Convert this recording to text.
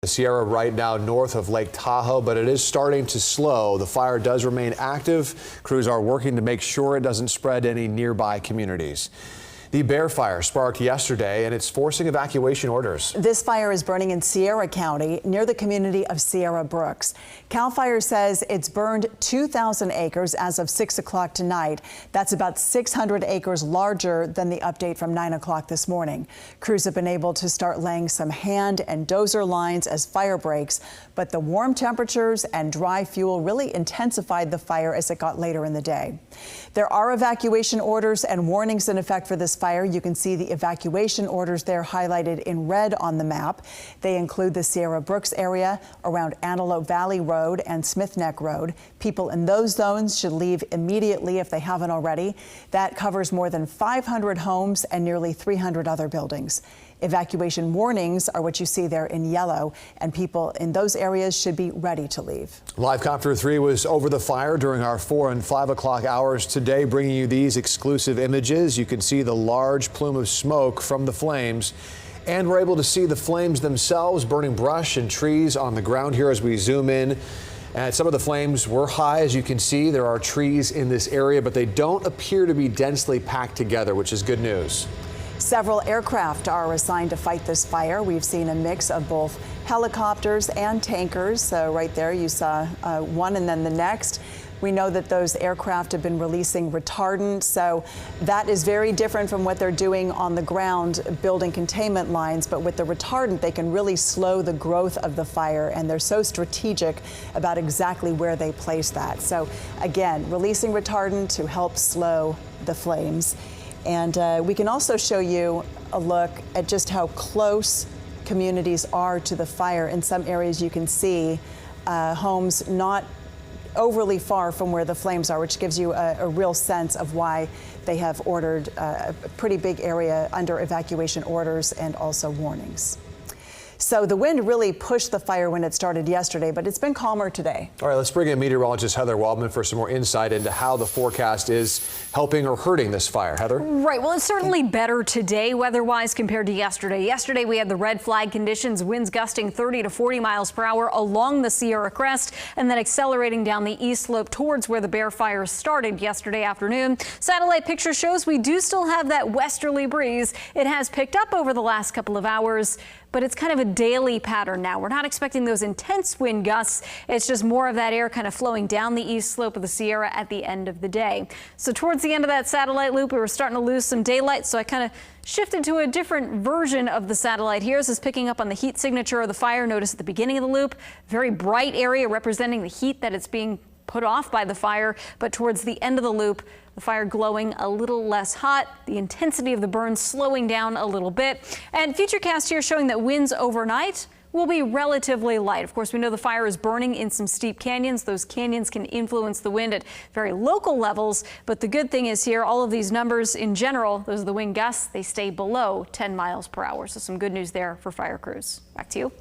The Sierra right now north of Lake Tahoe, but it is starting to slow. The fire does remain active. Crews are working to make sure it doesn't spread to any nearby communities. The Bear Fire sparked yesterday, and it's forcing evacuation orders. This fire is burning in Sierra County near the community of Sierra Brooks. CAL FIRE says it's burned 2,000 acres as of 6 o'clock tonight. That's about 600 acres larger than the update from 9 o'clock this morning. Crews have been able to start laying some hand and dozer lines as fire breaks, but the warm temperatures and dry fuel really intensified the fire as it got later in the day. There are evacuation orders and warnings in effect for this fire. You can see the evacuation orders there highlighted in red on the map. They include the Sierra Brooks area around Antelope Valley Road and Smith Neck Road. People in those zones should leave immediately if they haven't already. That covers more than 500 homes and nearly 300 other buildings. Evacuation warnings are what you see there in yellow, and people in those areas should be ready to leave. Live Copter 3 was over the fire during our 4 and 5 o'clock hours today, bringing you these exclusive images. You can see the large plume of smoke from the flames, and we're able to see the flames themselves burning brush and trees on the ground here as we zoom in. And some of the flames were high, as you can see. There are trees in this area, but they don't appear to be densely packed together, which is good news. Several aircraft are assigned to fight this fire. We've seen a mix of both helicopters and tankers. So right there you saw one and then the next. We know that those aircraft have been releasing retardant, so that is very different from what they're doing on the ground, building containment lines. But with the retardant, they can really slow the growth of the fire, and they're so strategic about exactly where they place that. So again, releasing retardant to help slow the flames. And we can also show you a look at just how close communities are to the fire. In some areas you can see homes not overly far from where the flames are, which gives you a real sense of why they have ordered a pretty big area under evacuation orders and also warnings. So the wind really pushed the fire when it started yesterday, but it's been calmer today. All right, let's bring in meteorologist Heather Waldman for some more insight into how the forecast is helping or hurting this fire. Heather? Right. Well, it's certainly better today weather-wise compared to yesterday. Yesterday, we had the red flag conditions, winds gusting 30 to 40 miles per hour along the Sierra Crest and then accelerating down the east slope towards where the Bear Fire started yesterday afternoon. Satellite picture shows we do still have that westerly breeze. It has picked up over the last couple of hours, but it's kind of a daily pattern now. We're not expecting those intense wind gusts. It's just more of that air kind of flowing down the east slope of the Sierra at the end of the day. So towards the end of that satellite loop, we were starting to lose some daylight. So I kind of shifted to a different version of the satellite here. This is picking up on the heat signature of the fire. Notice at the beginning of the loop, very bright area representing the heat that it's being put off by the fire, but towards the end of the loop, the fire glowing a little less hot, the intensity of the burn slowing down a little bit. And Futurecast here showing that winds overnight will be relatively light. Of course, we know the fire is burning in some steep canyons. Those canyons can influence the wind at very local levels, but the good thing is here, all of these numbers in general, those are the wind gusts, they stay below 10 miles per hour. So some good news there for fire crews. Back to you.